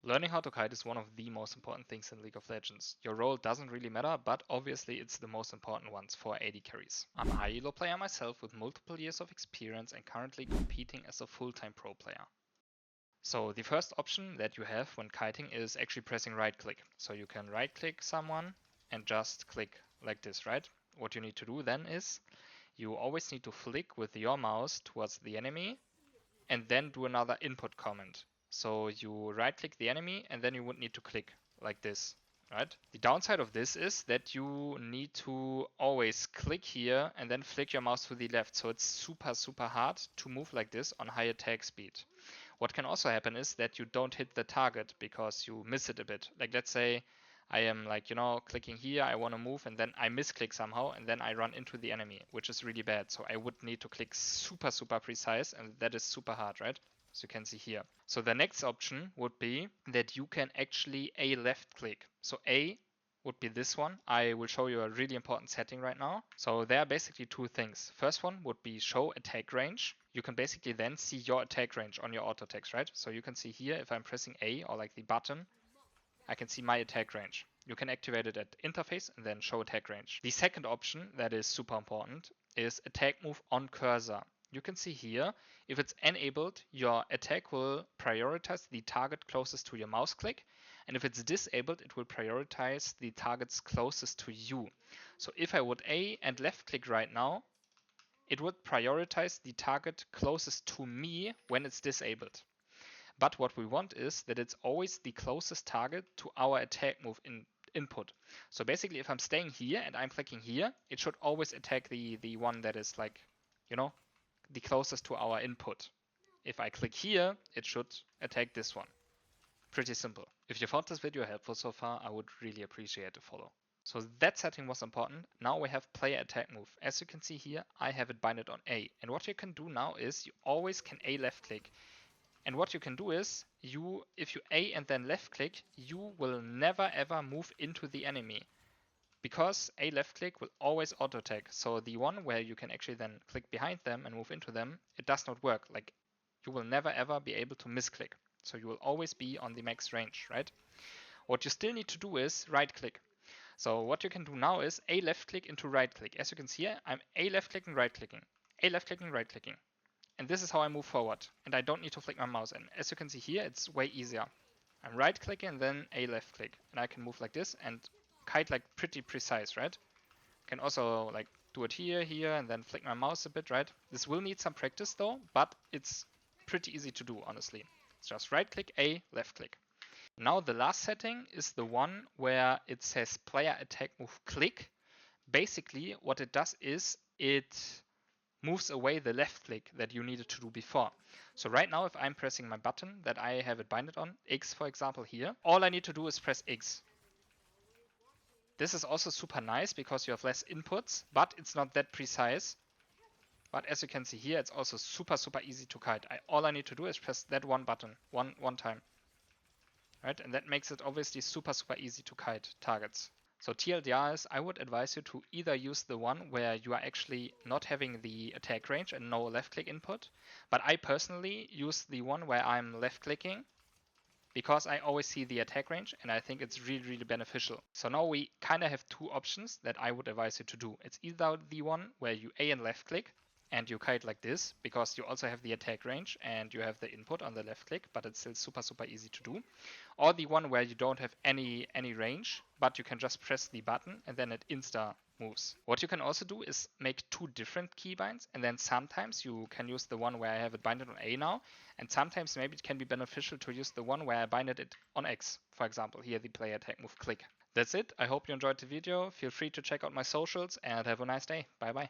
Learning how to kite is one of the most important things in League of Legends. Your role doesn't really matter, but obviously it's the most important ones for AD carries. I'm a high elo player myself with multiple years of experience and currently competing as a full-time pro player. So the first option that you have when kiting is actually pressing right click. So you can right click someone and just click like this, right? What you need to do then is you always need to flick with your mouse towards the enemy and then do another input command. So you right click the enemy and then you would need to click like this, right? The downside of this is that you need to always click here and then flick your mouse to the left. So it's super hard to move like this on high attack speed. What can also happen is that you don't hit the target because you miss it a bit. Like let's say I am like, clicking here, I want to move and then I misclick somehow and then I run into the enemy, which is really bad. So I would need to click super precise and that is super hard, right? So you can see here. So the next option would be that you can actually A left click. So A would be this one. I will show you a really important setting right now. So there are basically two things. First one would be show attack range. You can basically then see your attack range on your auto attacks, right? So you can see here if I'm pressing A or like the button, I can see my attack range. You can activate it at interface and then show attack range. The second option that is super important is attack move on cursor. You can see here, if it's enabled, your attack will prioritize the target closest to your mouse click. And if it's disabled, it will prioritize the targets closest to you. So if I would A and left click right now, it would prioritize the target closest to me when it's disabled. But what we want is that it's always the closest target to our attack move input. So basically, if I'm staying here and I'm clicking here, it should always attack the one that is like, the closest to our input. If I click here, it should attack this one. Pretty simple. If you found this video helpful so far, I would really appreciate a follow. So that setting was important. Now we have player attack move. As you can see here, I have it binded on A. And what you can do now is you always can A left click. And what you can do is, if you A and then left click, you will never ever move into the enemy. Because A left click will always auto attack. So the one where you can actually then click behind them and move into them, it does not work. Like you will never ever be able to misclick. So you will always be on the max range, right? What you still need to do is right click. So what you can do now is A left click into right click. As you can see here, I'm A left clicking, right clicking. A left clicking, right clicking. And this is how I move forward. And I don't need to flick my mouse. And as you can see here, it's way easier. I'm right clicking and then A left click. And I can move like this and kite like pretty precise, right? Can also like do it here, and then flick my mouse a bit, right? This will need some practice though, but it's pretty easy to do, honestly. It's just right click, A, left click. Now the last setting is the one where it says player attack move click. Basically, what it does is it moves away the left click that you needed to do before. So right now, if I'm pressing my button that I have it binded on, X for example here, all I need to do is press X. This is also super nice because you have less inputs, but it's not that precise. But as you can see here, it's also super easy to kite. All I need to do is press that one button one time. Right? And that makes it obviously super easy to kite targets. So TLDR is, I would advise you to either use the one where you are actually not having the attack range and no left click input, but I personally use the one where I'm left clicking because I always see the attack range and I think it's really beneficial. So now we kind of have two options that I would advise you to do. It's either the one where you A and left click and you kite like this because you also have the attack range and you have the input on the left click, but it's still super easy to do. Or the one where you don't have any range, but you can just press the button and then it insta moves. What you can also do is make two different keybinds, and then sometimes you can use the one where I have it binded on A now, and sometimes maybe it can be beneficial to use the one where I binded it on X. For example, here the player attack move click. That's it. I hope you enjoyed the video. Feel free to check out my socials and have a nice day. Bye bye.